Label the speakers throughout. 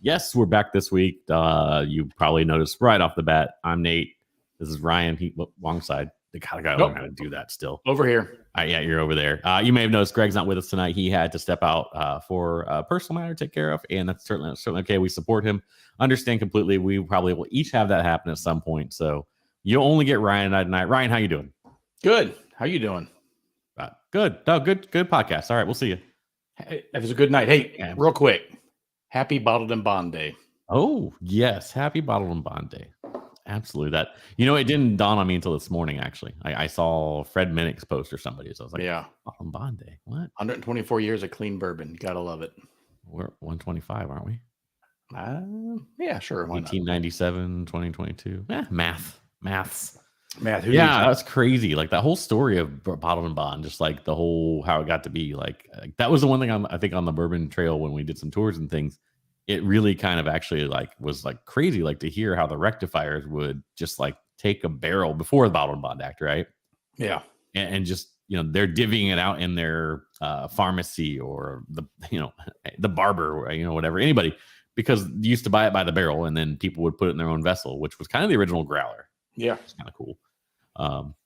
Speaker 1: Yes, we're back this week. You probably noticed right off the bat. I'm Nate. This is Ryan. Wrong side. I gotta learn how to do that still.
Speaker 2: Over here.
Speaker 1: Yeah, you're over there. You may have noticed Greg's not with us tonight. He had to step out for a personal matter to take care of, and that's certainly okay. We support him. Understand completely. We probably will each have that happen at some point. So you'll only get Ryan and I tonight. Ryan, how you doing?
Speaker 2: Good. How you doing?
Speaker 1: Good. No, good podcast. All right, we'll see you.
Speaker 2: Hey, it was a good night. Hey, real quick. Happy Bottled and Bond Day.
Speaker 1: Oh, yes. Happy Bottled and Bond Day. Absolutely. It didn't dawn on me until this morning, actually. I saw Fred Minnick's post or somebody. So I was like,
Speaker 2: yeah.
Speaker 1: Bottled and Bond Day. What?
Speaker 2: 124 years of clean bourbon. Gotta love it.
Speaker 1: We're 125, aren't we?
Speaker 2: Yeah, sure.
Speaker 1: 1997, 2022. Maths.
Speaker 2: Yeah,
Speaker 1: that's crazy. Like that whole story of Bottled and Bond, just like the whole how it got to be. Like that was the one thing I think on the Bourbon Trail when we did some tours and things. It really kind of actually was crazy, to hear how the rectifiers would just take a barrel before the Bottled and Bond Act, right?
Speaker 2: Yeah,
Speaker 1: and just they're divvying it out in their pharmacy or the barber, or, whatever, anybody, because you used to buy it by the barrel and then people would put it in their own vessel, which was kind of the original growler.
Speaker 2: Yeah,
Speaker 1: it's kind of cool.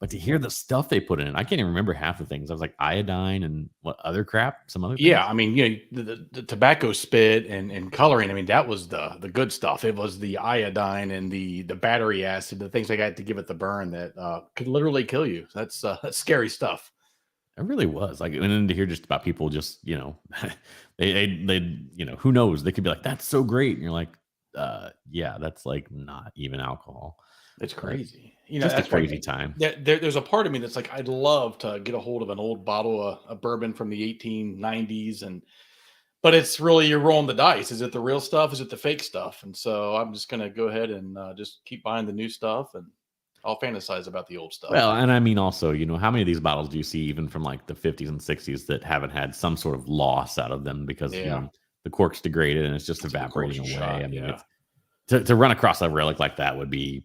Speaker 1: But to hear the stuff they put in, I can't even remember half the things. I was like iodine and what other crap, some other things.
Speaker 2: Yeah, I mean, the tobacco spit and coloring. I mean, that was the good stuff. It was the iodine and the battery acid, the things I got to give it the burn that could literally kill you. That's scary stuff.
Speaker 1: It really was. And then to hear just about people just, they who knows? They could be like, that's so great. And you're like, yeah, that's not even alcohol.
Speaker 2: It's crazy.
Speaker 1: Just a crazy time.
Speaker 2: There's a part of me that's like, I'd love to get a hold of an old bottle of bourbon from the 1890s, but it's really, you're rolling the dice. Is it the real stuff? Is it the fake stuff? And so I'm just going to go ahead and just keep buying the new stuff, and I'll fantasize about the old stuff.
Speaker 1: Well, and I mean, also, how many of these bottles do you see even from the 50s and 60s that haven't had some sort of loss out of them because the cork's degraded and it's just evaporating away?
Speaker 2: Shot,
Speaker 1: I mean, to run across a relic like that would be,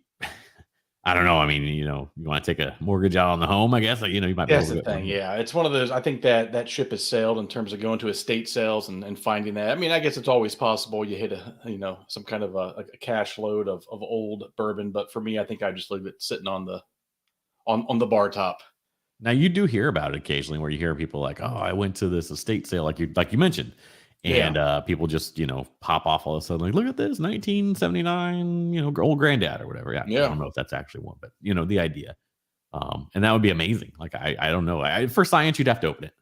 Speaker 1: I don't know. I mean, you want to take a mortgage out on the home, I guess. You might.
Speaker 2: That's the thing. Yeah, it's one of those. I think that ship has sailed in terms of going to estate sales and finding that. I mean, I guess it's always possible you hit some kind of a cash load of old bourbon, but for me, I think I just leave it sitting on the bar top.
Speaker 1: Now you do hear about it occasionally, where you hear people like, "Oh, I went to this estate sale," like you mentioned. And people just, pop off all of a sudden, look at this 1979, old granddad or whatever. Yeah. I don't know if that's actually one, but the idea. And that would be amazing. I don't know. For science, you'd have to open it.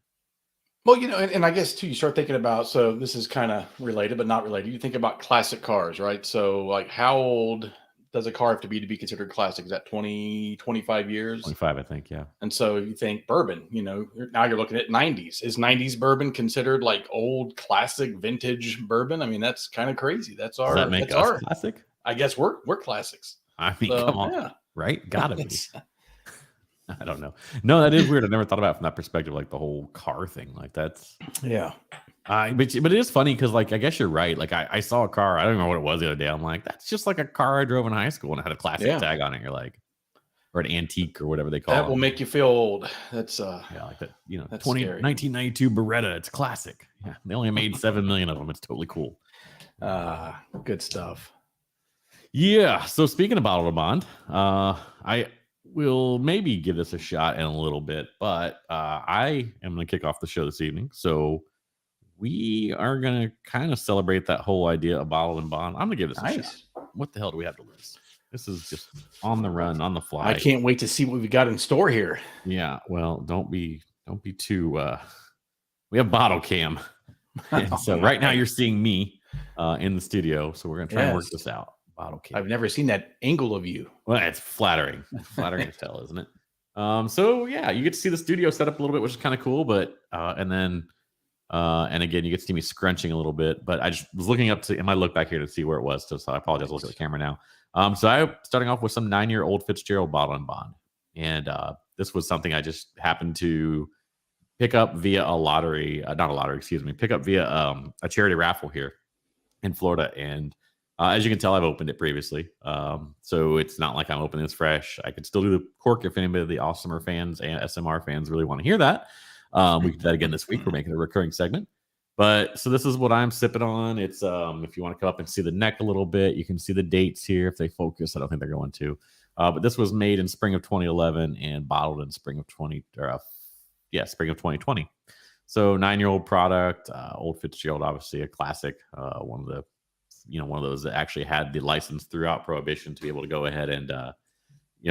Speaker 2: Well, and I guess too, you start thinking about, so this is kind of related, but not related. You think about classic cars, right? So how old does a car have to be considered classic? Is that 20, 25 years?
Speaker 1: 25, I think, yeah.
Speaker 2: And so you think bourbon, now you're looking at 90s. Is 90s bourbon considered old classic vintage bourbon? I mean, that's kind of crazy. Does that make us
Speaker 1: classic?
Speaker 2: I guess we're classics.
Speaker 1: I mean, come on, right? Gotta be. I don't know. No, that is weird. I never thought about it from that perspective, the whole car thing. That's
Speaker 2: yeah.
Speaker 1: But it is funny because, I guess you're right. I saw a car. I don't know what it was the other day. I'm like, that's just like a car I drove in high school and it had a classic tag on it. You're like, or an antique or whatever they call it.
Speaker 2: That will make you feel old. That's
Speaker 1: like that. 1992 Beretta. It's classic. Yeah, they only made 7 million of them. It's totally cool.
Speaker 2: Good stuff.
Speaker 1: Yeah. So speaking of Bottled and Bond, I will maybe give this a shot in a little bit, but I am going to kick off the show this evening. So we are going to kind of celebrate that whole idea of Bottled and Bond. I'm going to give this a shot. What the hell do we have to lose? This is just on the run, on the fly.
Speaker 2: I can't wait to see what we got in store here.
Speaker 1: Yeah. Well, don't be too, we have bottle cam. And so right now you're seeing me in the studio. So we're going to try and work this out. Bottle cam.
Speaker 2: I've never seen that angle of you.
Speaker 1: Well, it's flattering. Flattering as hell, isn't it? So yeah, you get to see the studio set up a little bit, which is kind of cool, but, and again, you get to see me scrunching a little bit, but I just was looking up to, and I look back here to see where it was. So I apologize. I'll look at the camera now. So I'm starting off with some 9-year-old Fitzgerald Bottled and Bond. And this was something I just happened to pick up via a lottery, pick up via a charity raffle here in Florida. And as you can tell, I've opened it previously. So it's not like I'm opening this fresh. I could still do the cork if anybody of the Awesomer fans and SMR fans really want to hear that. We can do that again this week. We're making a recurring segment. But so this is what I'm sipping on. It's if you want to come up and see the neck a little bit, you can see the dates here if they focus. I don't think they're going to. But this was made in spring of 2011 and bottled in spring of spring of 2020. So 9-year-old product, Old Fitzgerald, obviously a classic. One of the, one of those that actually had the license throughout Prohibition to be able to go ahead and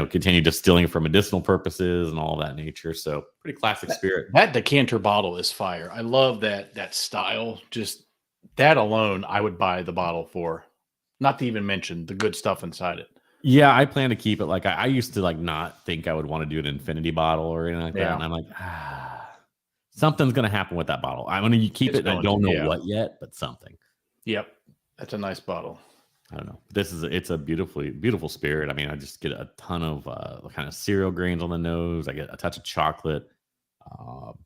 Speaker 1: continue distilling for medicinal purposes and all that nature. So pretty classic spirit.
Speaker 2: That decanter bottle is fire. I love that style. Just that alone, I would buy the bottle for. Not to even mention the good stuff inside it.
Speaker 1: Yeah, I plan to keep it. Like I used to not think I would want to do an infinity bottle or anything like that. And I'm like, something's gonna happen with that bottle. I'm gonna keep it. I don't know what yet, but something.
Speaker 2: Yep. That's a nice bottle.
Speaker 1: I don't know. It's a beautiful spirit. I mean, I just get a ton of kind of cereal grains on the nose. I get a touch of chocolate. And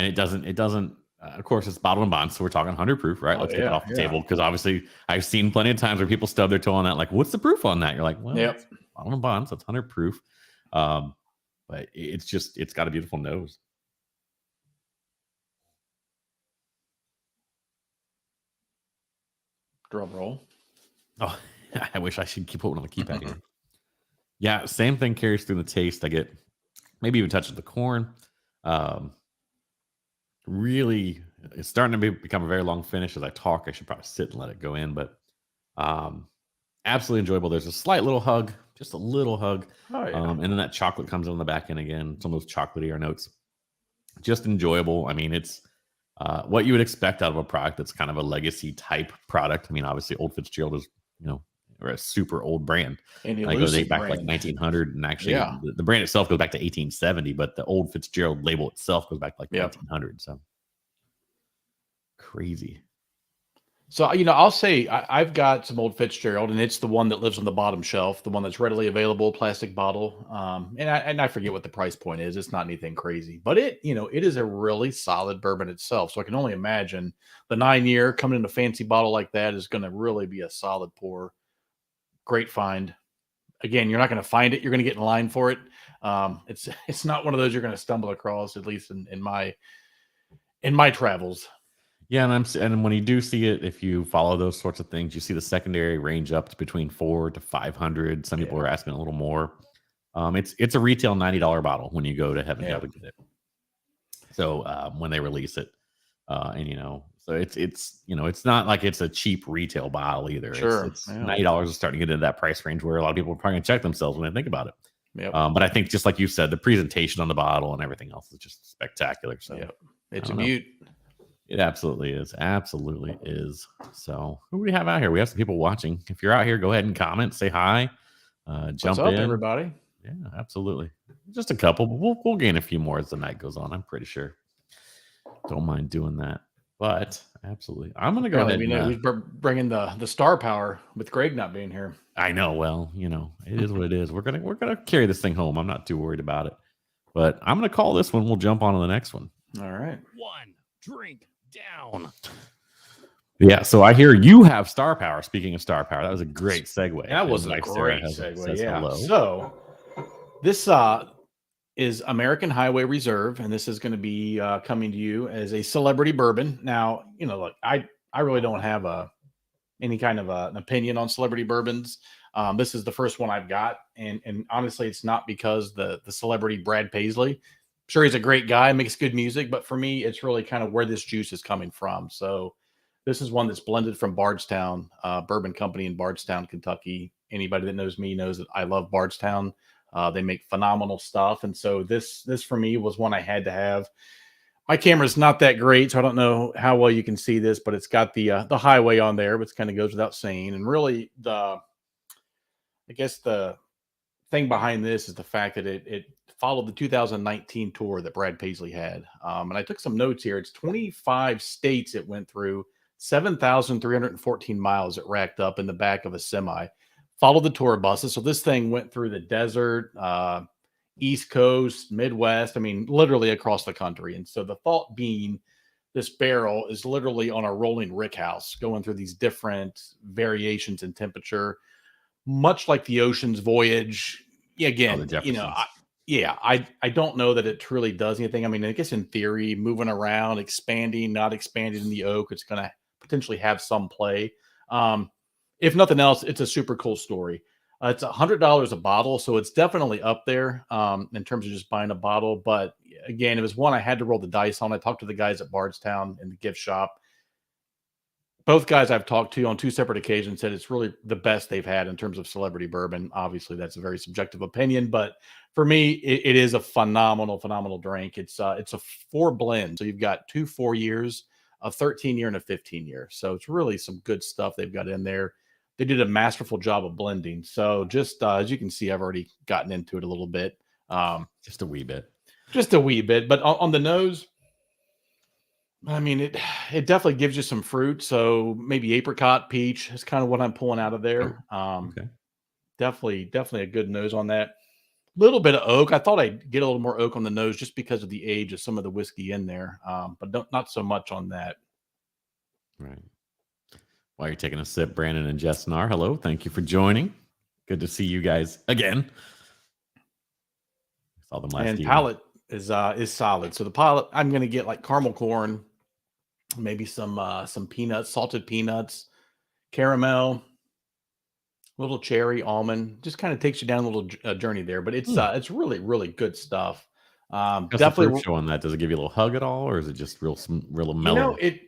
Speaker 1: it doesn't. Of course, it's bottled and bond, so we're talking 100 proof, right? Let's get it off the table because obviously I've seen plenty of times where people stub their toe on that. Like, what's the proof on that? You're like, well, it's bottled and bond, so it's 100 proof. But it's got a beautiful nose.
Speaker 2: Drum roll.
Speaker 1: Oh, I wish I should keep putting on the keypad here. Yeah, same thing carries through the taste. I get maybe even touch of the corn. Really, it's starting to become a very long finish as I talk. I should probably sit and let it go in, but absolutely enjoyable. There's a slight little hug, just a little hug.
Speaker 2: Oh, yeah.
Speaker 1: And then that chocolate comes on the back end again. Some of those chocolatey notes. Just enjoyable. I mean, it's what you would expect out of a product that's kind of a legacy type product. I mean, obviously, Old Fitzgerald is, or a super old brand.
Speaker 2: And
Speaker 1: it goes back to like 1900. And actually, the brand itself goes back to 1870, but the Old Fitzgerald label itself goes back to like 1900. So crazy.
Speaker 2: So, I'll say I've got some Old Fitzgerald, and it's the one that lives on the bottom shelf, the one that's readily available, plastic bottle. And I forget what the price point is. It's not anything crazy, but it is a really solid bourbon itself. So I can only imagine the 9-year coming in a fancy bottle like that is going to really be a solid pour. Great find. Again, you're not going to find it. You're going to get in line for it. It's not one of those you're going to stumble across, at least in my travels.
Speaker 1: Yeah, and when you do see it, if you follow those sorts of things, you see the secondary range up to between 400 to 500. Some people are asking a little more. It's a retail $90 bottle when you go to Heaven Hill to get it. So when they release it, so it's not like it's a cheap retail bottle either.
Speaker 2: Sure,
Speaker 1: it's $90 is starting to get into that price range where a lot of people are probably going to check themselves when they think about it.
Speaker 2: Yep.
Speaker 1: But I think just like you said, the presentation on the bottle and everything else is just spectacular. So
Speaker 2: it's a beaut.
Speaker 1: It absolutely is. Absolutely is. So who do we have out here? We have some people watching. If you're out here, go ahead and comment, say hi, jump in,
Speaker 2: everybody.
Speaker 1: Yeah, absolutely. Just a couple, but we'll gain a few more as the night goes on. I'm pretty sure. Don't mind doing that, but absolutely, I'm gonna go ahead.
Speaker 2: Who's bringing the star power with Greg not being here?
Speaker 1: I know. Well, it is what it is. We're gonna carry this thing home. I'm not too worried about it, but I'm gonna call this one. We'll jump on to the next one.
Speaker 2: All right.
Speaker 3: One drink down.
Speaker 1: Yeah, so I hear you have star power. Speaking of star power, that was a great segue.
Speaker 2: That was a great segue. Yeah.
Speaker 1: Hello.
Speaker 2: So this is American Highway Reserve, and this is going to be coming to you as a celebrity bourbon. Now, look, I really don't have any kind of an opinion on celebrity bourbons. This is the first one I've got, and honestly, it's not because the celebrity Brad Paisley. Sure, he's a great guy, makes good music, but for me, it's really kind of where this juice is coming from. So this is one that's blended from Bardstown Bourbon Company in Bardstown, Kentucky. Anybody that knows me knows that I love Bardstown. They make phenomenal stuff. And so this for me was one I had to have. My camera's not that great, so I don't know how well you can see this, but it's got the highway on there, which kind of goes without saying. And really I guess the thing behind this is the fact that it followed the 2019 tour that Brad Paisley had. And I took some notes here. It's 25 states it went through, 7,314 miles it racked up in the back of a semi. Followed the tour buses. So this thing went through the desert, East Coast, Midwest. I mean, literally across the country. And so the thought being this barrel is literally on a rolling rick house going through these different variations in temperature, much like the Ocean's Voyage. Yeah, again, yeah, I don't know that it truly does anything. I mean, I guess in theory, moving around, expanding, not expanding in the oak, it's going to potentially have some play. Um, if nothing else, it's a super cool story. It's $100 a bottle, so it's definitely up there in terms of just buying a bottle. But again, it was one I had to roll the dice on. I talked to the guys at Bardstown in the gift shop. Both guys I've talked to on two separate occasions said it's really the best they've had in terms of celebrity bourbon. Obviously, that's a very subjective opinion, but for me, it is a phenomenal drink. It's a 4 blend, so you've got 2 4 years, a 13-year, and a 15-year. So it's really some good stuff they've got in there. They did a masterful job of blending. So just as you can see, I've already gotten into it a little bit,
Speaker 1: Just a wee bit.
Speaker 2: But on the nose. I mean, it definitely gives you some fruit. So maybe apricot, peach is kind of what I'm pulling out of there.
Speaker 1: Okay.
Speaker 2: Definitely a good nose on that. Little bit of oak. I thought I'd get a little more oak on the nose just because of the age of some of the whiskey in there, but not so much on that.
Speaker 1: Right. While you're taking a sip, Brandon and Justin are. Hello. Thank you for joining. Good to see you guys again. Saw them last
Speaker 2: And
Speaker 1: year.
Speaker 2: palate is solid. So the palate, I'm going to get like caramel corn, maybe some peanuts, salted peanuts, caramel, little cherry, almond. Just kind of takes you down a little journey there. But it's really good stuff.
Speaker 1: How's the
Speaker 2: Definitely,
Speaker 1: fruit show on that? Does it give you a little hug at all, or is it just real mellow?
Speaker 2: you know,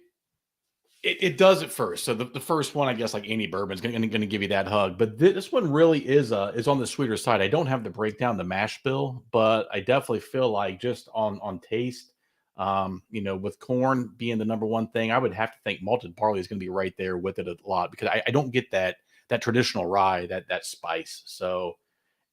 Speaker 2: it does at first. So the first one, I guess, like any bourbon is going to give you that hug. But this one really is on the sweeter side. I don't have the breakdown, the mash bill, but I definitely feel like just on taste, with corn being the number one thing, I would have to think malted barley is going to be right there with it a lot because I don't get that traditional rye, that spice. So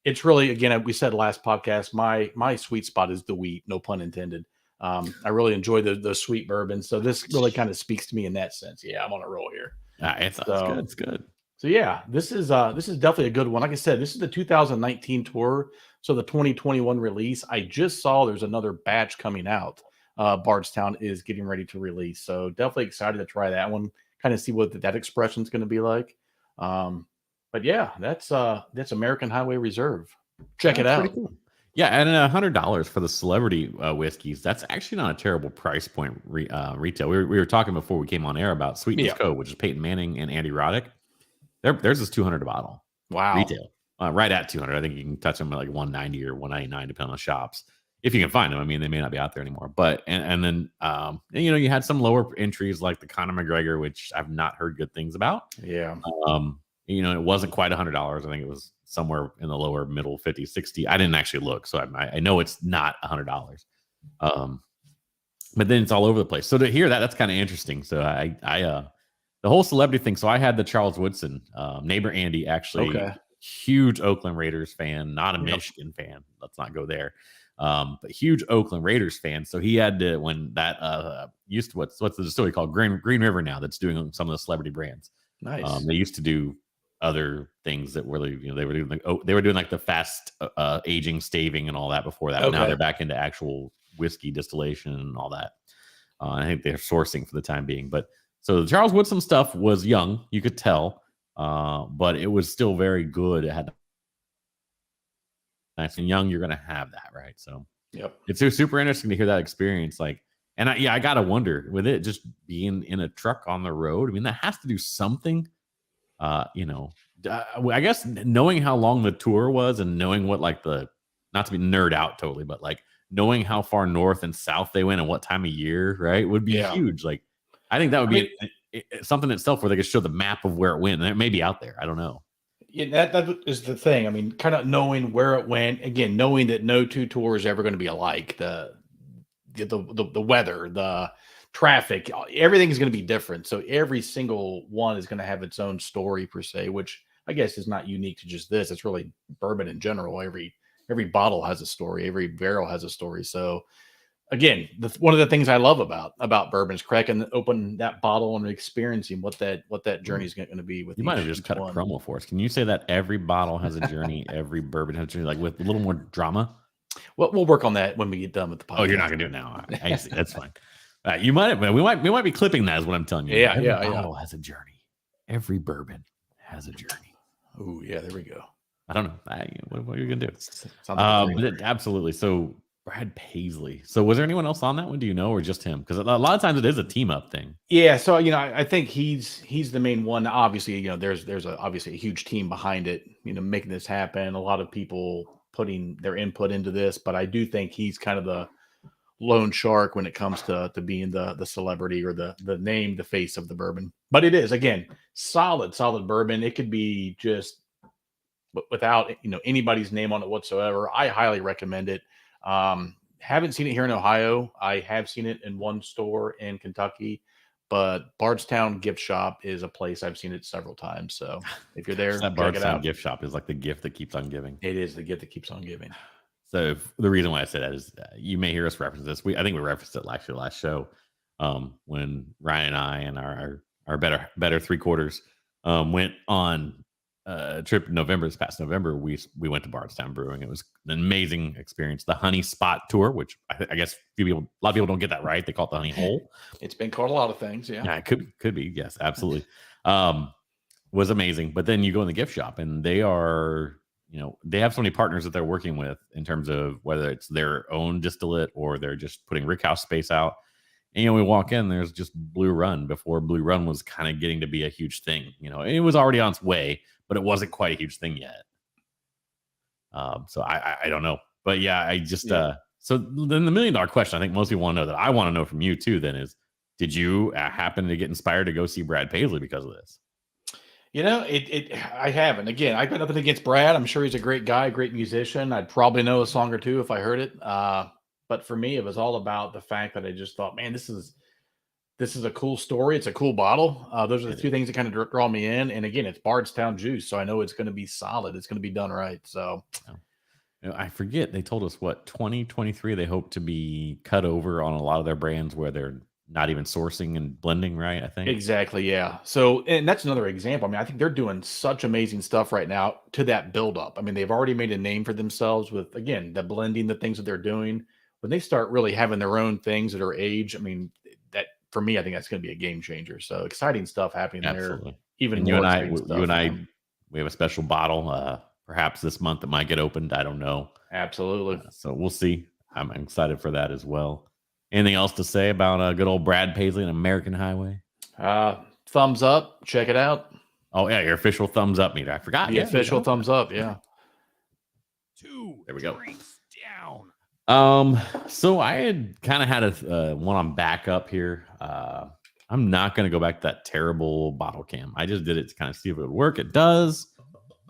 Speaker 2: it's really, again, we said last podcast, my sweet spot is the wheat, no pun intended. I really enjoy the sweet bourbon. So this really kind of speaks to me in that sense. Yeah, I'm on a roll here.
Speaker 1: It's good. It's good.
Speaker 2: So yeah, this is definitely a good one. Like I said, this is the 2019 tour. So the 2021 release, I just saw there's another batch coming out. Bardstown is getting ready to release. So definitely excited to try that one, kind of see what that expression is going to be like. But yeah, that's American Highway Reserve. Check it out.
Speaker 1: Pretty cool. Yeah, and $100 for the celebrity whiskeys. That's actually not a terrible price point retail. We were talking before we came on air about Sweetness Cove, which is Peyton Manning and Andy Roddick. Theirs is $200 a bottle.
Speaker 2: Wow,
Speaker 1: retail, right at 200. I think you can touch them at like 190 or 199 depending on the shops if you can find them. I mean, they may not be out there anymore. But and then you had some lower entries like the Conor McGregor, which I've not heard good things about.
Speaker 2: Yeah.
Speaker 1: It wasn't quite $100. I think it was somewhere in the lower middle 50, 60. I didn't actually look, so I know it's not $100. But then it's all over the place. So to hear that's kind of interesting. So I the whole celebrity thing. So I had the Charles Woodson neighbor Andy, actually huge Oakland Raiders fan, not a Michigan fan. Let's not go there. But huge Oakland Raiders fan. So he had to, when that used to what's the distillery called Green River now that's doing some of the celebrity brands.
Speaker 2: Nice.
Speaker 1: They used to do other things that really, they were doing like the fast aging staving and all that before that. Now they're back into actual whiskey distillation and all that. I think they're sourcing for the time being. But so the Charles Woodson stuff was young, you could tell, but it was still very good. It had nice and young. You're going to have that, right? So it's super interesting to hear that experience. Like, and I gotta wonder with it just being in a truck on the road. I mean, that has to do something. I guess knowing how long the tour was and knowing what not to be nerd out totally, but like knowing how far north and south they went and what time of year, right, would be huge. Like, I think that would be something itself where they could show the map of where it went, and it may be out there. I don't know.
Speaker 2: Yeah, that is the thing. I mean, kind of knowing where it went. Again, knowing that no two tours are ever going to be alike. The weather, the traffic, everything is going to be different. So every single one is going to have its own story per se, which I guess is not unique to just this. It's really bourbon in general. Every bottle has a story. Every barrel has a story. So again, one of the things I love about bourbon is cracking open that bottle and experiencing what that journey is going to be. With
Speaker 1: you might have just cut a promo for us. Can you say that every bottle has a journey, every bourbon has a journey, like with a little more drama?
Speaker 2: Well, we'll work on that when we get done with the podcast.
Speaker 1: Oh, you're not gonna do it now. I see. That's fine. You might. We might be clipping that. Is what I'm telling you. Every bottle has a journey. Every bourbon has a journey.
Speaker 2: Oh yeah, there we go.
Speaker 1: I don't know. What are you gonna do?
Speaker 2: Sounds like a great
Speaker 1: Absolutely. So Brad Paisley. So was there anyone else on that one? Do you know, or just him? Because a lot of times it is a team up thing.
Speaker 2: Yeah, so I think he's the main one. Obviously, there's obviously a huge team behind it, making this happen. A lot of people putting their input into this, but I do think he's kind of the lone shark when it comes to being the celebrity or the name, the face of the bourbon. But it is, again, solid bourbon. It could be just without anybody's name on it whatsoever. I highly recommend it. Haven't seen it here in Ohio. I have seen it in one store in Kentucky, but Bardstown Gift Shop is a place I've seen it several times. So if you're there,
Speaker 1: That
Speaker 2: check it
Speaker 1: Bardstown
Speaker 2: out.
Speaker 1: gift shop is like the gift that keeps on giving.
Speaker 2: It is the gift that keeps on giving.
Speaker 1: So the reason why I say that is you may hear us reference this. I think we referenced it actually last show when Ryan and I and our better three quarters went on a trip in November. This past November, we went to Bardstown Brewing. It was an amazing experience. The Honey Spot Tour, which I guess a lot of people don't get that right. They call it the Honey Hole.
Speaker 2: It's been called a lot of things. Yeah,
Speaker 1: it could be. Yes, absolutely. Was amazing. But then you go in the gift shop, and they are. They have so many partners that they're working with in terms of whether it's their own distillate or they're just putting rickhouse space out. And, we walk in, there's just Blue Run before Blue Run was kind of getting to be a huge thing. It was already on its way, but it wasn't quite a huge thing yet. So I don't know. But yeah, I just, so then the $1 million question, I think most people want to know that I want to know from you too, then is, did you happen to get inspired to go see Brad Paisley because of this?
Speaker 2: I haven't. Again, I've got nothing against Brad. I'm sure he's a great guy, great musician. I'd probably know a song or two if I heard it. But for me, it was all about the fact that I just thought, man, this is a cool story. It's a cool bottle. Those are the two things that kind of draw me in. And again, it's Bardstown juice, so I know it's going to be solid. It's going to be done right. So
Speaker 1: I forget. They told us 2023. They hope to be cut over on a lot of their brands where they're not even sourcing and blending, right? I think
Speaker 2: exactly, yeah. So, and that's another example. I mean, I think they're doing such amazing stuff right now to that buildup. I mean, they've already made a name for themselves with, again, the blending, the things that they're doing. When they start really having their own things that are age, I mean, that for me, I think that's going to be a game changer. So exciting stuff happening
Speaker 1: absolutely.
Speaker 2: there. Even
Speaker 1: and
Speaker 2: more
Speaker 1: you and I, we have a special bottle, perhaps this month that might get opened. I don't know.
Speaker 2: Absolutely.
Speaker 1: So we'll see. I'm excited for that as well. Anything else to say about good old Brad Paisley and American Highway?
Speaker 2: Thumbs up. Check it out.
Speaker 1: Oh yeah, your official thumbs up meter. I forgot.
Speaker 2: The official thumbs up. Yeah.
Speaker 3: There we go. Down.
Speaker 1: So I had kind of had a one on backup here. I'm not going to go back to that terrible bottle cam. I just did it to kind of see if it would work. It does.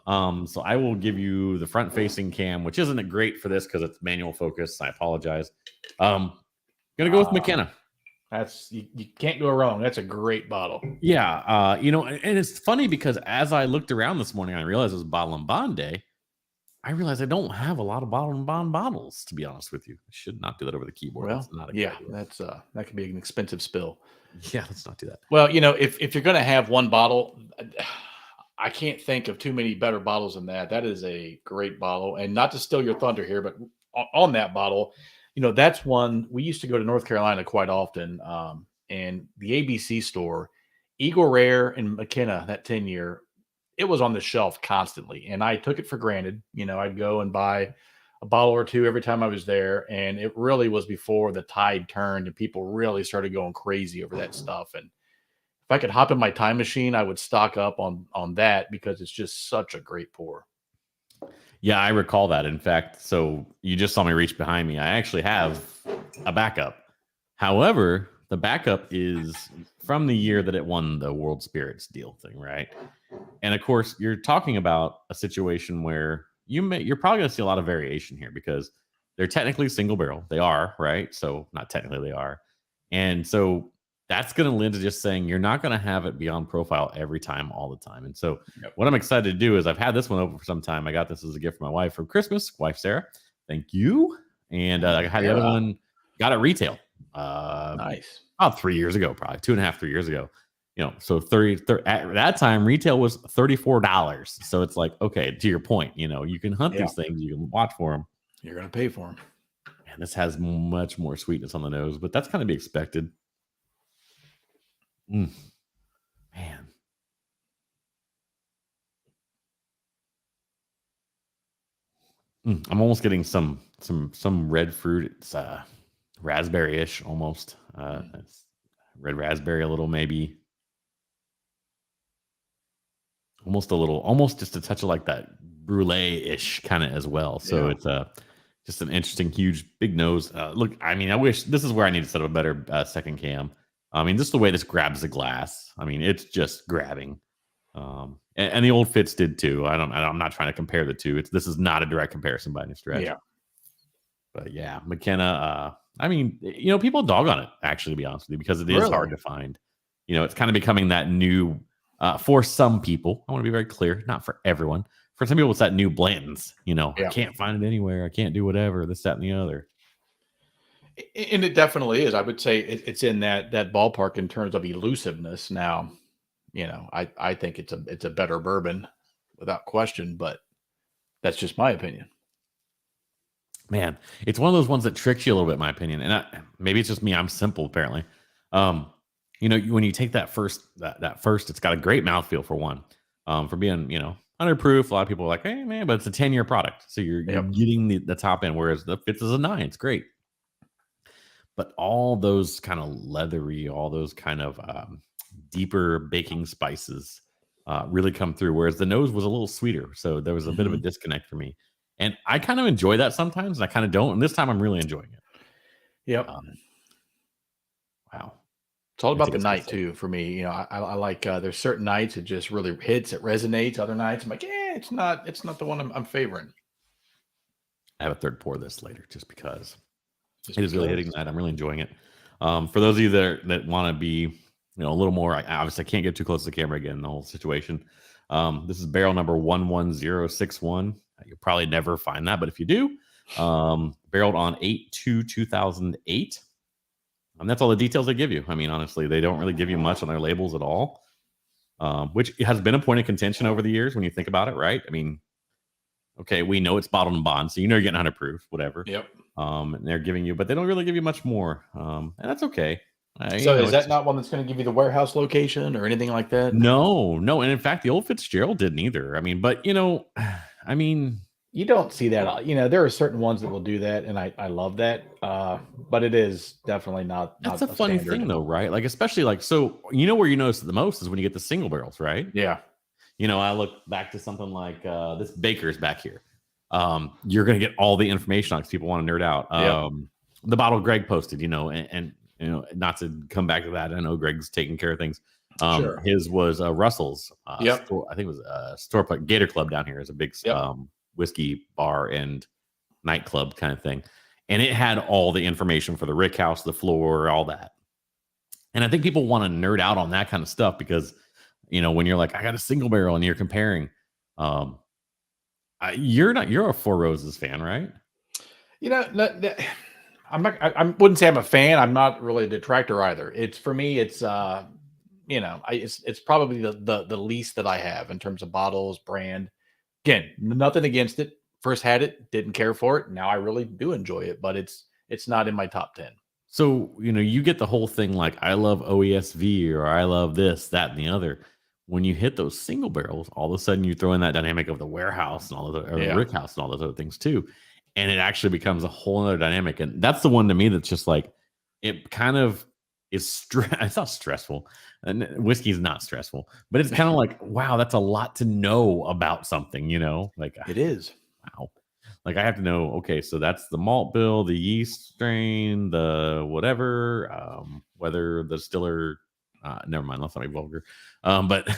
Speaker 1: So I will give you the front facing cam, which isn't great for this because it's manual focus. I apologize. Gonna go with McKenna.
Speaker 2: That's you can't go wrong. That's a great bottle.
Speaker 1: Yeah. And it's funny because as I looked around this morning, I realized it was Bottle and Bond Day. I realized I don't have a lot of Bottle and Bond bottles, to be honest with you. I should not do that over the keyboard.
Speaker 2: Well, that's that could be an expensive spill.
Speaker 1: Yeah, let's not do that.
Speaker 2: Well, if you're gonna have one bottle, I can't think of too many better bottles than that. That is a great bottle. And not to steal your thunder here, but on that bottle, that's one we used to go to North Carolina quite often. And the ABC store, Eagle Rare and McKenna, that 10-year, it was on the shelf constantly. And I took it for granted. I'd go and buy a bottle or two every time I was there. And it really was before the tide turned and people really started going crazy over that stuff. And if I could hop in my time machine, I would stock up on that because it's just such a great pour.
Speaker 1: Yeah, I recall that. In fact, so you just saw me reach behind me. I actually have a backup. However, the backup is from the year that it won the World Spirits deal thing, right? And of course, you're talking about a situation where you're probably going to see a lot of variation here because they're technically single barrel. They are, right? So not technically they are. And so that's going to lend to just saying you're not going to have it beyond profile every time, all the time. And so what I'm excited to do is I've had this one open for some time. I got this as a gift for my wife for Christmas, wife Sarah. Thank you. And I had the other one, got it retail.
Speaker 2: Nice.
Speaker 1: About 3 years ago, probably 2.5, 3 years ago. So 30 at that time, retail was $34. So it's like, okay, to your point, you can hunt these things, you can watch for them.
Speaker 2: You're going to pay for them.
Speaker 1: And this has much more sweetness on the nose, but that's kind of be expected. Man. I'm almost getting some red fruit. It's raspberry-ish almost. It's red raspberry a little, maybe. Almost just a touch of like that brulee-ish kind of as well. So it's just an interesting, huge, big nose. Look, I mean, I wish this is where I need to set up a better second cam. I mean, just the way this grabs the glass. I mean, it's just grabbing. And the old Fitz did too. I'm not trying to compare the two. This is not a direct comparison by any stretch.
Speaker 2: Yeah.
Speaker 1: But yeah, McKenna. I mean, people dog on it, actually, to be honest with you, because it is hard to find. It's kind of becoming that new, for some people, I want to be very clear, not for everyone. For some people, it's that new Blanton's, I can't find it anywhere. I can't do whatever, this, that, and the other.
Speaker 2: And it definitely is. I would say it's in that ballpark in terms of elusiveness. Now, I think it's a better bourbon without question, but that's just my opinion.
Speaker 1: Man, it's one of those ones that tricks you a little bit, in my opinion. And maybe it's just me. I'm simple, apparently. When you take that first, it's got a great mouthfeel for one. For being, 100 proof. A lot of people are like, hey, man, but it's a 10-year product. So you're getting the top end, whereas the Fitz is a 9. It's great. But all those kind of leathery, all those kind of deeper baking spices really come through, whereas the nose was a little sweeter. So there was a bit of a disconnect for me. And I kind of enjoy that sometimes, and I kind of don't. And this time I'm really enjoying it.
Speaker 2: Yep.
Speaker 1: Wow.
Speaker 2: It's all about the night too for me. I like there's certain nights it just really hits, it resonates. Other nights I'm like, it's not the one I'm favoring.
Speaker 1: I have a third pour of this later just because it is really hitting that. I'm really enjoying it. For those of you that want to be, a little more, I obviously can't get too close to the camera again, the whole situation. This is barrel number 11061. You'll probably never find that, but if you do, barreled on 8/2/2008. And that's all the details they give you. I mean, honestly, they don't really give you much on their labels at all, which has been a point of contention over the years when you think about it, right? I mean, okay, we know it's bottled in bond, so you're getting 100 proof, whatever.
Speaker 2: Yep.
Speaker 1: And they're giving you, but they don't really give you much more, and that's okay.
Speaker 2: So is that not one that's going to give you the warehouse location or anything like that?
Speaker 1: No. And in fact, the old Fitzgerald didn't either. I mean, but
Speaker 2: you don't see that. There are certain ones that will do that, and I love that. But it is definitely not.
Speaker 1: That's a funny thing, though, right? Like, especially where you notice it the most is when you get the single barrels, right?
Speaker 2: Yeah.
Speaker 1: I look back to something like this Baker's back here. You're going to get all the information on because people want to nerd out. The bottle Greg posted, and not to come back to that. I know Greg's taking care of things.
Speaker 2: Sure.
Speaker 1: His was Russell's.
Speaker 2: Yep.
Speaker 1: I think it was a store, Gator Club down here is a big whiskey bar and nightclub kind of thing. And it had all the information for the rick house, the floor, all that. And I think people want to nerd out on that kind of stuff because, when you're like, I got a single barrel and you're comparing, you're a Four Roses fan, right?
Speaker 2: I wouldn't say I'm a fan. I'm not really a detractor either. It's for me, it's it's probably the least that I have in terms of bottles, brand. Again, nothing against it. First had it, didn't care for it. Now I really do enjoy it, but it's not in my top 10.
Speaker 1: So, you get the whole thing like I love OESV or I love this, that, and the other. When you hit those single barrels, all of a sudden you throw in that dynamic of the warehouse and all of the rick house and all those other things too. And it actually becomes a whole other dynamic. And that's the one to me that's just like, it kind of is it's not stressful. And whiskey's not stressful, but it's kind of like, wow, that's a lot to know about something, like
Speaker 2: it is.
Speaker 1: Wow. Like I have to know, okay, so that's the malt bill, the yeast strain, the whatever, whether the distiller, never mind, let's not be vulgar. But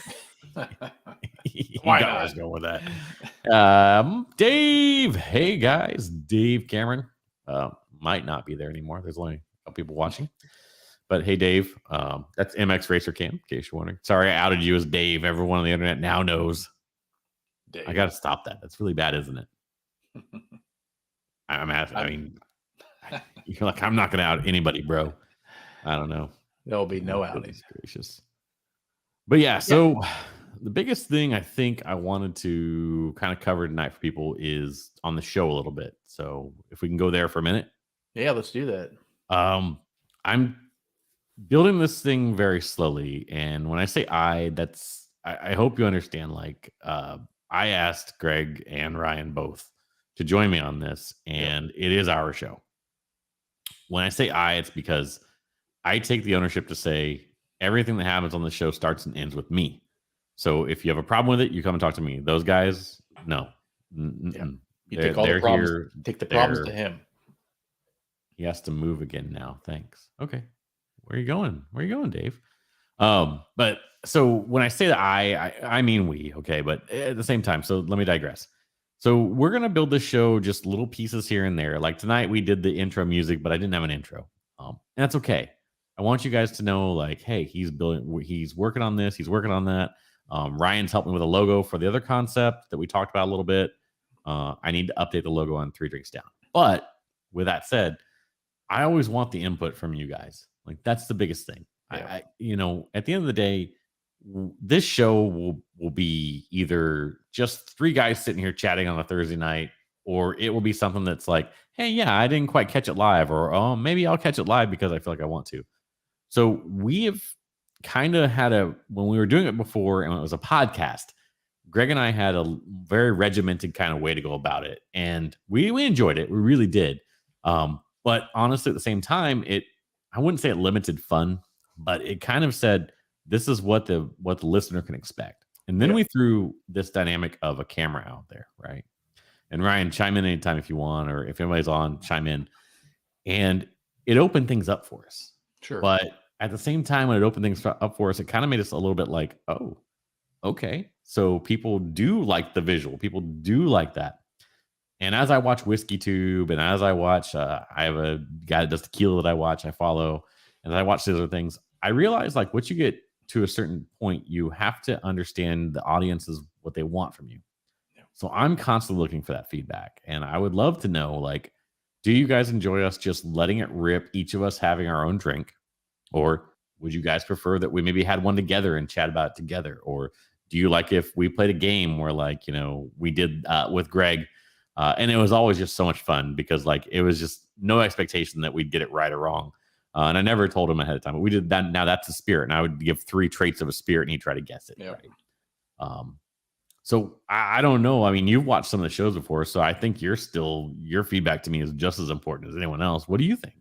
Speaker 2: why
Speaker 1: not? I was going with that. Dave, hey guys, Dave Cameron might not be there anymore. There's only a couple people watching. But hey, Dave, that's MX Racer Cam, in case you're wondering. Sorry, I outed you as Dave. Everyone on the internet now knows. Dave. I got to stop that. That's really bad, isn't it? You're like, I'm not going to out anybody, bro. I don't know.
Speaker 2: There'll be no outing.
Speaker 1: Gracious. But yeah, so the biggest thing I think I wanted to kind of cover tonight for people is on the show a little bit. So if we can go there for a minute.
Speaker 2: Yeah, let's do that.
Speaker 1: I'm building this thing very slowly. And when I say I hope you understand, like, I asked Greg and Ryan both to join me on this, and it is our show. When I say it's because I take the ownership to say everything that happens on the show starts and ends with me. So if you have a problem with it, you come and talk to me. Those guys, no.
Speaker 2: You take all the problems, take the problems to him.
Speaker 1: He has to move again now. Thanks. Okay. Where are you going? Where are you going, Dave? But so when I say that I mean we, okay, but at the same time, so let me digress. So we're gonna build this show just little pieces here and there. Like tonight we did the intro music, but I didn't have an intro. And that's okay. I want you guys to know, like, hey, he's working on this, he's working on that. Ryan's helped me with a logo for the other concept that we talked about a little bit. I need to update the logo on 3 Drinks Down. But with that said, I always want the input from you guys. Like that's the biggest thing. Yeah. At the end of the day, this show will be either just 3 guys sitting here chatting on a Thursday night, or it will be something that's like, hey, yeah, I didn't quite catch it live, or oh, maybe I'll catch it live because I feel like I want to. So we have kind of had when we were doing it before and it was a podcast, Greg and I had a very regimented kind of way to go about it. And we enjoyed it. We really did. But honestly, at the same time, I wouldn't say it limited fun, but it kind of said, this is what the listener can expect. And then we threw this dynamic of a camera out there, right? And Ryan, chime in anytime if you want, or if anybody's on, chime in. And it opened things up for us.
Speaker 2: Sure.
Speaker 1: But at the same time, when it opened things up for us, it kind of made us a little bit like, oh, okay. So people do like the visual. People do like that. And as I watch Whiskey Tube, and as I watch, I have a guy that does tequila that I follow, and I watch these other things, I realize like once you get to a certain point, you have to understand the audience's what they want from you. Yeah. So I'm constantly looking for that feedback. And I would love to know, like, do you guys enjoy us just letting it rip, each of us having our own drink? Or would you guys prefer that we maybe had one together and chat about it together? Or do you like if we played a game where, like, we did with Greg, and it was always just so much fun because, like, it was just no expectation that we'd get it right or wrong. And I never told him ahead of time, but we did that. Now that's a spirit. And I would give 3 traits of a spirit and he'd try to guess it. Yeah. Right. So I don't know. I mean, you've watched some of the shows before, so I think your feedback to me is just as important as anyone else. What do you think?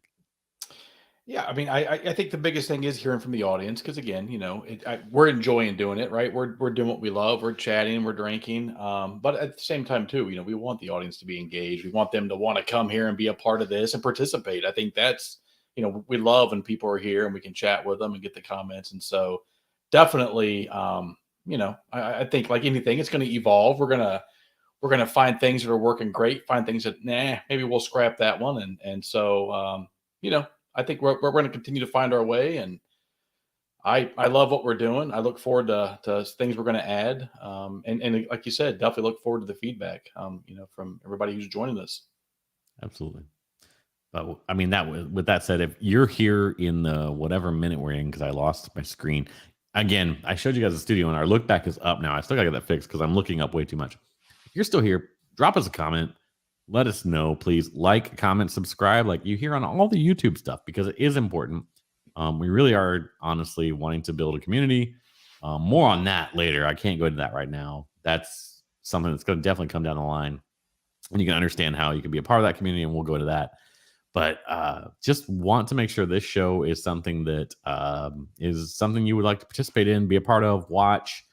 Speaker 2: Yeah, I mean, I think the biggest thing is hearing from the audience because, again, we're enjoying doing it, right? We're doing what we love. We're chatting, we're drinking, but at the same time, too, we want the audience to be engaged. We want them to want to come here and be a part of this and participate. I think that's, we love when people are here and we can chat with them and get the comments. And so, definitely, I think like anything, it's going to evolve. We're gonna find things that are working great, find things that maybe we'll scrap that one, and so I think we're going to continue to find our way, and I love what we're doing. I look forward to things we're going to add, and like you said, definitely look forward to the feedback, from everybody who's joining us.
Speaker 1: Absolutely. But I mean, with that said, if you're here in the whatever minute we're in, because I lost my screen again, I showed you guys the studio, and our look back is up now. I still got to get that fixed because I'm looking up way too much. If you're still here, drop us a comment. Let us know, please. Like, comment, subscribe, like you hear on all the YouTube stuff, because it is important. We really are honestly wanting to build a community. More on that later. I can't go into that right now. That's something that's going to definitely come down the line, and you can understand how you can be a part of that community, and we'll go to that. But just want to make sure this show is something that is something you would like to participate in, be a part of, watch,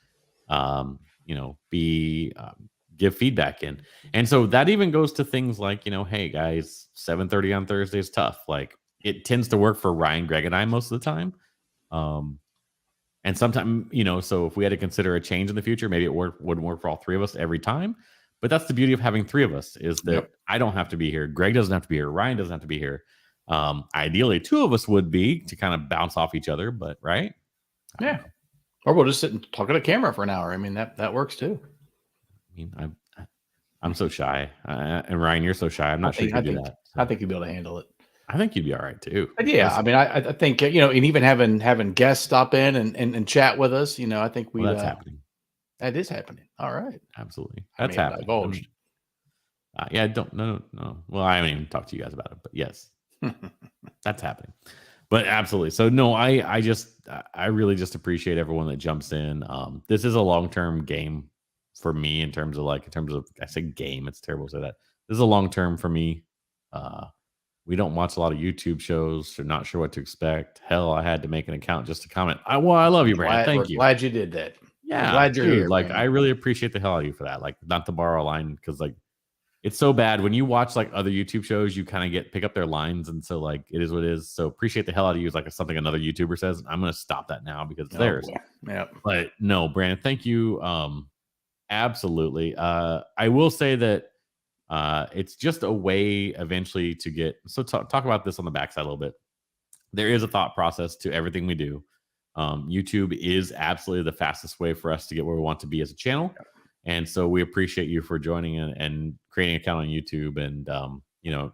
Speaker 1: give feedback in. And so that even goes to things like, hey guys, 7:30 on Thursday is tough. Like, it tends to work for Ryan, Greg, and I most of the time. And sometimes, so if we had to consider a change in the future, maybe it wouldn't work for all 3 of us every time. But that's the beauty of having 3 of us, is that I don't have to be here. Greg doesn't have to be here. Ryan doesn't have to be here. Ideally, 2 of us would be to kind of bounce off each other, but right?
Speaker 2: Yeah. Or we'll just sit and talk at a camera for an hour. I mean, that works too.
Speaker 1: I mean, I'm so shy. And Ryan, you're so shy. I'm not sure you can do that. So.
Speaker 2: I think you'd be able to handle it.
Speaker 1: I think you'd be all right too.
Speaker 2: But yeah, I mean, I think, and even having guests stop in and chat with us, I think that's
Speaker 1: happening.
Speaker 2: That is happening. All right.
Speaker 1: Absolutely. That's happening.
Speaker 2: Divulged.
Speaker 1: No. Well, I haven't even talked to you guys about it, but yes, that's happening. But absolutely. So no, I really just appreciate everyone that jumps in. This is a long-term game for me in terms of I say game, it's terrible to say that. this is a long term for me. We don't watch a lot of YouTube shows, so not sure what to expect. Hell, I had to make an account just to comment. I love you, Brandon. Thank you.
Speaker 2: Glad you did that.
Speaker 1: Yeah,
Speaker 2: I'm glad you're here.
Speaker 1: Like,
Speaker 2: Brandon.
Speaker 1: I really appreciate the hell out of you for that. Like, not to borrow a line, because like it's so bad when you watch like other YouTube shows, you kind of pick up their lines, and so like it is what it is. So appreciate the hell out of you is like something another YouTuber says. I'm gonna stop that now because it's theirs.
Speaker 2: Yeah.
Speaker 1: But no, Brandon, thank you. Absolutely. I will say that it's just a way eventually to get. So talk about this on the backside a little bit. There is a thought process to everything we do. YouTube is absolutely the fastest way for us to get where we want to be as a channel. And so we appreciate you for joining and creating an account on YouTube and,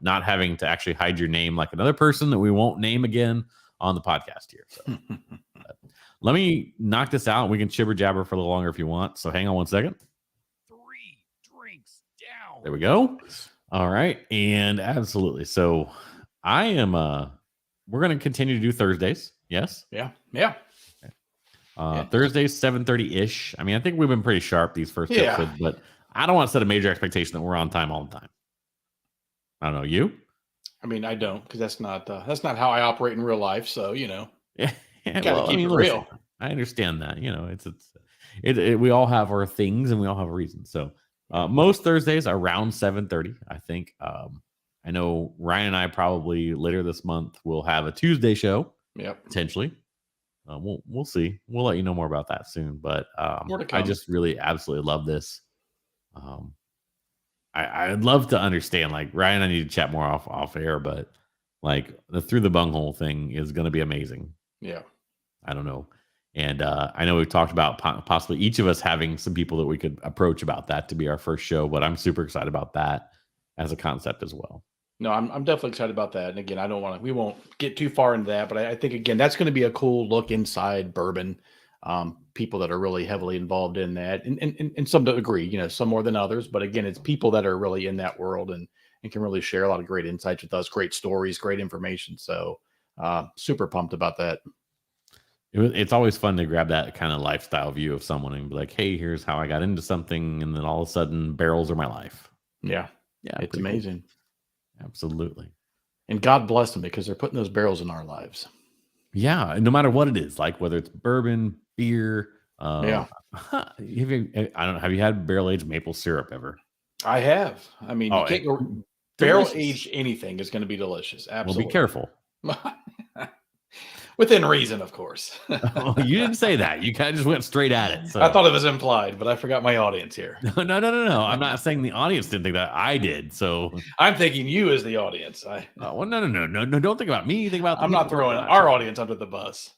Speaker 1: not having to actually hide your name like another person that we won't name again on the podcast here. So let me knock this out. We can chibber jabber for a little longer if you want. So hang on 1 second.
Speaker 3: 3 drinks down.
Speaker 1: There we go. All right. And absolutely. So I am, we're going to continue to do Thursdays. Yes.
Speaker 2: Yeah.
Speaker 1: Thursdays, 7:30 ish. I mean, I think we've been pretty sharp these first episodes, but I don't want to set a major expectation that we're on time all the time. I don't know. You?
Speaker 2: I mean, I don't, because that's not how I operate in real life. So,
Speaker 1: Yeah.
Speaker 2: Gotta keep it real.
Speaker 1: I understand that. We all have our things and we all have a reason. So most Thursdays around 7:30, I think. I know Ryan and I probably later this month will have a Tuesday show.
Speaker 2: Yep.
Speaker 1: Potentially. We'll see. We'll let you know more about that soon. But
Speaker 2: More to come.
Speaker 1: I just really absolutely love this. I'd love to understand. Like Ryan, I need to chat more off air, but like the Through the Bunghole thing is going to be amazing.
Speaker 2: Yeah.
Speaker 1: I don't know. And I know we've talked about possibly each of us having some people that we could approach about that to be our first show, but I'm super excited about that as a concept as well.
Speaker 2: No, I'm definitely excited about that. And again, we won't get too far into that, but I think again, that's going to be a cool look inside bourbon. People that are really heavily involved in that and some to agree, some more than others, but again, it's people that are really in that world and can really share a lot of great insights with us, great stories, great information. So super pumped about that.
Speaker 1: It's always fun to grab that kind of lifestyle view of someone and be like, hey, here's how I got into something. And then all of a sudden barrels are my life.
Speaker 2: Yeah. It's amazing.
Speaker 1: Cool. Absolutely.
Speaker 2: And God bless them because they're putting those barrels in our lives.
Speaker 1: Yeah. No matter what it is, like whether it's bourbon, beer.
Speaker 2: Yeah.
Speaker 1: Have you had barrel aged maple syrup ever?
Speaker 2: I have. I mean, you can't go barrel aged anything is going to be delicious. Absolutely.
Speaker 1: Well, be careful.
Speaker 2: Within reason, of course.
Speaker 1: Oh, you didn't say that. You kind of just went straight at it. So.
Speaker 2: I thought it was implied, but I forgot my audience here.
Speaker 1: No. I'm not saying the audience didn't think that. I did. So
Speaker 2: I'm thinking you as the audience.
Speaker 1: Well, no. Don't think about me. Think about.
Speaker 2: I'm not throwing our audience under the bus.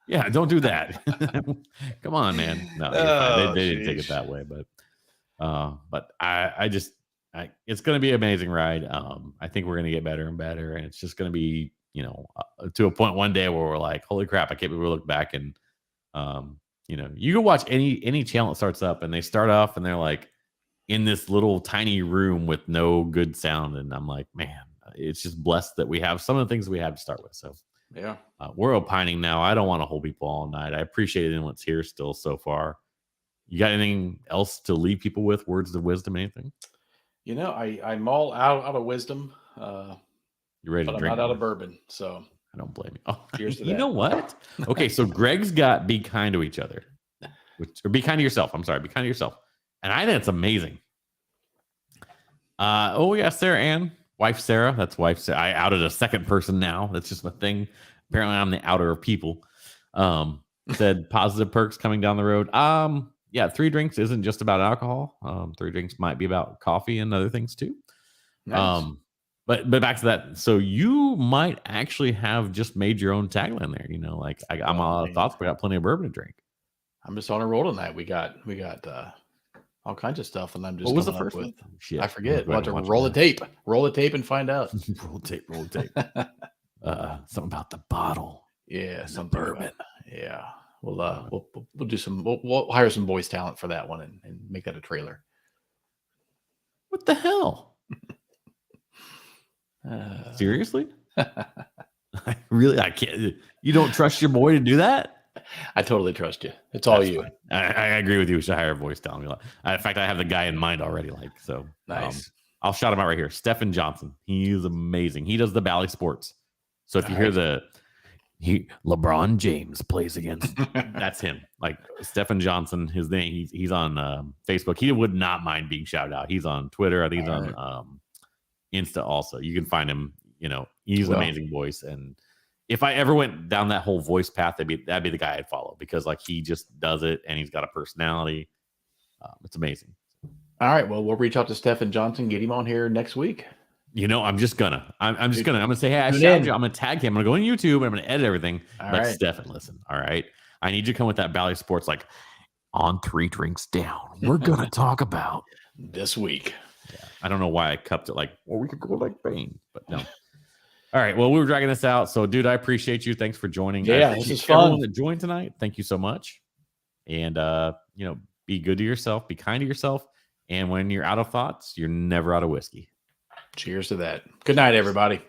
Speaker 1: Yeah, don't do that. Come on, man. No, they didn't take it that way, but I just it's going to be an amazing ride. I think we're going to get better and better, and it's just going to be. To a point one day where we're like, holy crap, I can't believe we look back and, you can watch any channel that starts up and they start off and they're like in this little tiny room with no good sound. And I'm like, man, it's just blessed that we have some of the things we have to start with. So
Speaker 2: yeah,
Speaker 1: we're opining now. I don't want to hold people all night. I appreciate anyone's here still so far. You got anything else to leave people with? Words of wisdom, anything?
Speaker 2: I'm all out of wisdom.
Speaker 1: You ready to drink?
Speaker 2: I'm not out of bourbon, so
Speaker 1: I don't blame you. Oh,
Speaker 2: cheers to
Speaker 1: you
Speaker 2: that.
Speaker 1: know what? Okay, so Greg's got be kind to each other, or be kind to yourself. I'm sorry, be kind to yourself, and I think it's amazing. We got Sarah Ann, wife Sarah. That's wife Sarah. I outed a second person now. That's just my thing. Apparently, I'm the outer of people. Said positive perks coming down the road. Yeah, 3 drinks isn't just about alcohol. 3 drinks might be about coffee and other things too.
Speaker 2: Nice.
Speaker 1: But back to that. So you might actually have just made your own tagline there. Like I'm all out of thoughts, but I got plenty of bourbon to drink.
Speaker 2: I'm just on a roll tonight. We got all kinds of stuff, and I'm just.
Speaker 1: What was the first one? Shit.
Speaker 2: I forget. We'll have to roll the tape. Roll the tape and find out.
Speaker 1: Roll the tape. Something about the bottle.
Speaker 2: Yeah,
Speaker 1: some bourbon.
Speaker 2: Yeah, we'll do some. We'll hire some voice talent for that one and make that a trailer.
Speaker 1: What the hell? Seriously? I can't. You don't trust your boy to do that?
Speaker 2: I totally trust you. It's all you.
Speaker 1: I agree with you. We should hire a voice talent. In fact, I have the guy in mind already. So
Speaker 2: nice.
Speaker 1: I'll shout him out right here. Stephen Johnson. He is amazing. He does the Bally Sports. So if you hear LeBron James plays against, that's him. Like Stephen Johnson, his name. He's on Facebook. He would not mind being shouted out. He's on Twitter. I think he's on Insta also. You can find him. He's an amazing voice. And if I ever went down that whole voice path, that'd be the guy I'd follow, because like he just does it and he's got a personality. It's amazing.
Speaker 2: All right. Well, we'll reach out to Stephen Johnson, get him on here next week.
Speaker 1: I'm just gonna. I'm gonna say, hey, I shouted you. I'm gonna tag him. I'm gonna go on YouTube. I'm gonna edit everything.
Speaker 2: All
Speaker 1: like
Speaker 2: right.
Speaker 1: Stefan, listen. All right. I need you to come with that Bally Sports. Like on 3 drinks down, we're gonna talk about
Speaker 2: this week.
Speaker 1: Yeah. I don't know why I cupped it like, well, we could go like Bane, but no. All right. Well, we were dragging this out. So, dude, I appreciate you. Thanks for joining.
Speaker 2: Yeah, this is fun.
Speaker 1: Everyone that joined tonight, thank you so much. And be good to yourself, be kind to yourself. And when you're out of thoughts, you're never out of whiskey.
Speaker 2: Cheers to that. Good night, everybody.